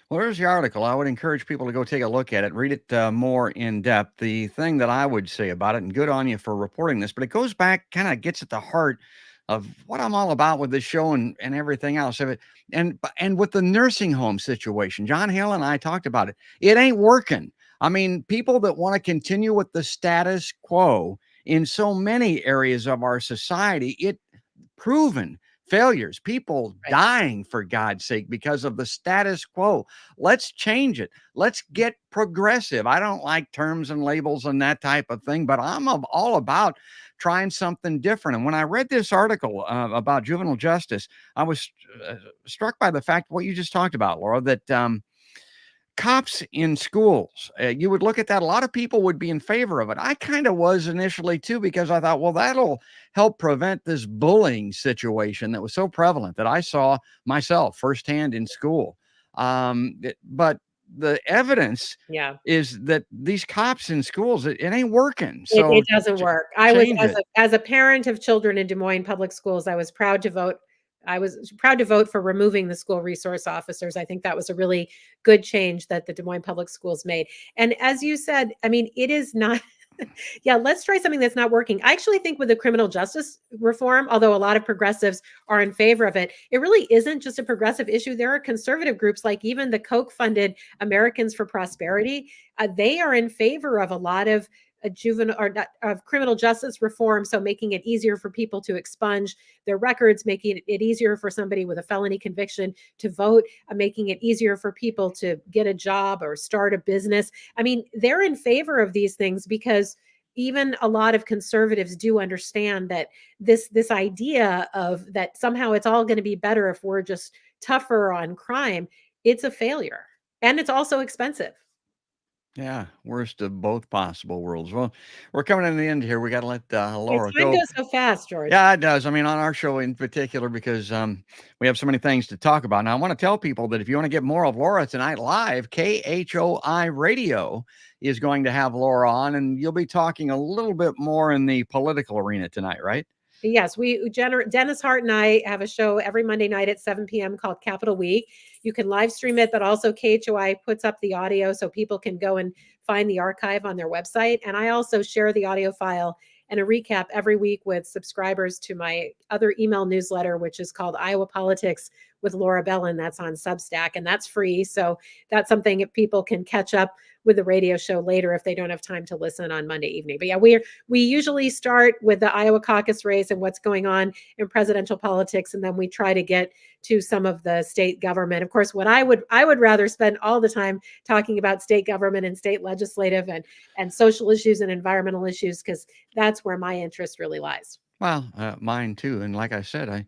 Well, there's the article. I would encourage people to go take a look at it, read it more in depth. The thing that I would say about it, and good on you for reporting this, but it goes back, kind of gets at the heart of what I'm all about with this show and everything else of it. And with the nursing home situation, John Hale and I talked about it. It ain't working. I mean, people that want to continue with the status quo in so many areas of our society, it proven failures, people dying, for God's sake, because of the status quo. Let's change it. Let's get progressive. I don't like terms and labels and that type of thing, but I'm all about trying something different. And when I read this article about juvenile justice, I was struck by the fact what you just talked about, Laura, that cops in schools. You would look at that. A lot of people would be in favor of it. I kind of was initially too, because I thought, well, that'll help prevent this bullying situation that was so prevalent that I saw myself firsthand in school. But the evidence Yeah. is that these cops in schools, it ain't working. It So doesn't work. I was change it. as a parent of children in Des Moines public schools, I was proud to vote. I was proud to vote for removing the school resource officers. I think that was a really good change that the Des Moines public schools made. And as you said, I mean, it is not yeah, let's try something that's not working. I actually think with the criminal justice reform, although a lot of progressives are in favor of it, it really isn't just a progressive issue. There are conservative groups like even the Koch funded Americans for Prosperity. They are in favor of a lot of juvenile or not, of criminal justice reform. So making it easier for people to expunge their records, making it easier for somebody with a felony conviction to vote, making it easier for people to get a job or start a business. I mean, they're in favor of these things because even a lot of conservatives do understand that this idea of that somehow it's all going to be better if we're just tougher on crime, it's a failure. And it's also expensive. Yeah, worst of both possible worlds. Well, we're coming to the end here. We got to let Laura Time go. goes so fast, George. Yeah, it does. I mean, on our show in particular, because we have so many things to talk about. Now, I want to tell people that if you want to get more of Laura tonight live, KHOI Radio is going to have Laura on, and you'll be talking a little bit more in the political arena tonight, right? Yes, Dennis Hart and I have a show every Monday night at 7 p.m. called Capital Week. You can live stream it, but also KHOI puts up the audio so people can go and find the archive on their website. And I also share the audio file and a recap every week with subscribers to my other email newsletter, which is called Iowa Politics with Laura Belin. That's on Substack, and that's free. So that's something that people can catch up with the radio show later if they don't have time to listen on Monday evening. But yeah, we usually start with the Iowa caucus race and what's going on in presidential politics, and then we try to get to some of the state government. Of course, what I would rather spend all the time talking about state government and state legislative and social issues and environmental issues, because that's where my interest really lies. Well, mine too. And like I said,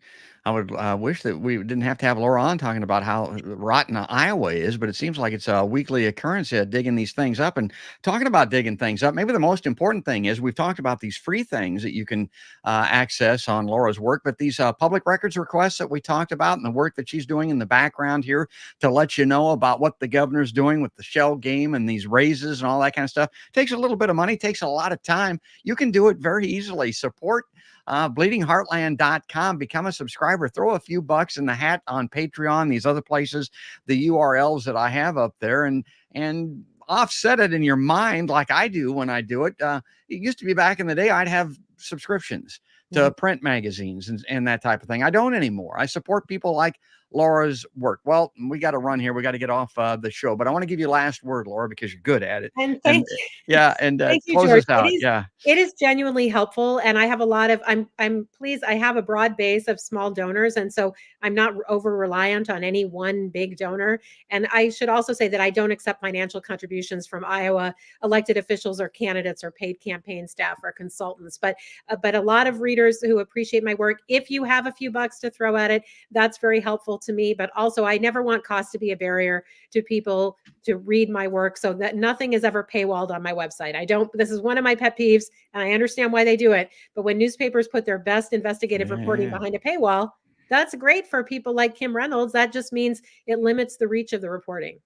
I would wish that we didn't have to have Laura on talking about how rotten Iowa is, but it seems like it's a weekly occurrence, digging these things up and talking about digging things up. Maybe the most important thing is we've talked about these free things that you can access on Laura's work, but these public records requests that we talked about and the work that she's doing in the background here to let you know about what the governor's doing with the shell game and these raises and all that kind of stuff takes a little bit of money, takes a lot of time. You can do it very easily. Support bleedingheartland.com. Become a subscriber. Throw a few bucks in the hat on Patreon, these other places, the URLs that I have up there, and offset it in your mind like I do when I do it. It used to be back in the day, I'd have subscriptions to print magazines and that type of thing. I don't anymore. I support people like Laura's work. Well, we got to run here. We got to get off the show, but I want to give you last word, Laura, because you're good at it. And thank you. Yeah, and Thank you, close George. us out. Yeah. It is genuinely helpful. And I have a lot of, I'm pleased. I have a broad base of small donors. And so I'm not over reliant on any one big donor. And I should also say that I don't accept financial contributions from Iowa elected officials or candidates or paid campaign staff or consultants. But a lot of readers who appreciate my work, if you have a few bucks to throw at it, that's very helpful to me. But also, I never want cost to be a barrier to people to read my work, so that nothing is ever paywalled on my website. This is one of my pet peeves, and I understand why they do it. But when newspapers put their best investigative reporting behind a paywall, that's great for people like Kim Reynolds. That just means it limits the reach of the reporting.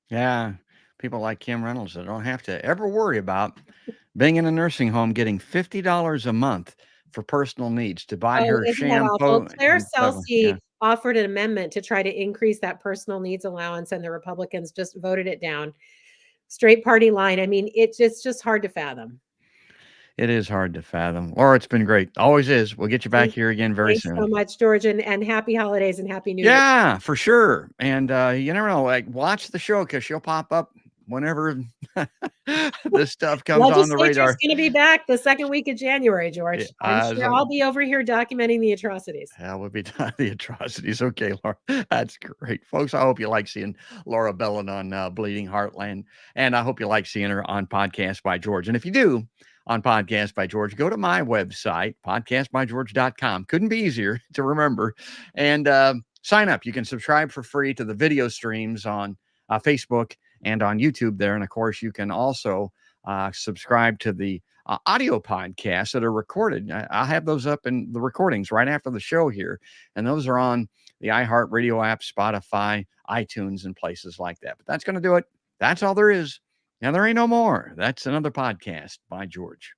Yeah. People like Kim Reynolds that don't have to ever worry about being in a nursing home getting $50 a month for personal needs to buy her Isn't that shampoo. awful? Claire and stuff. Celsey offered an amendment to try to increase that personal needs allowance, and the Republicans just voted it down. Straight party line. I mean, it's just hard to fathom. It is hard to fathom. Laura, it's been great. Always is. We'll get you back here again very soon. Thanks so much, George, and happy holidays and happy New Year. Yeah, for sure. And you never know, like watch the show because she'll pop up whenever this stuff comes on the radar. Legislature's going to be back the second week of January, George. Yeah, I'm sure I'll be over here documenting the atrocities. That would be the atrocities. Okay, Laura, that's great. Folks, I hope you like seeing Laura Belin on Bleeding Heartland, and I hope you like seeing her on Podcast by George. And if you do, on Podcast by George, go to my website, podcastbygeorge.com. Couldn't be easier to remember. And sign up. You can subscribe for free to the video streams on Facebook and on YouTube there. And of course, you can also subscribe to the audio podcasts that are recorded. I'll have those up in the recordings right after the show here. And those are on the iHeartRadio app, Spotify, iTunes, and places like that. But that's going to do it. That's all there is. Now, there ain't no more. That's another podcast by George.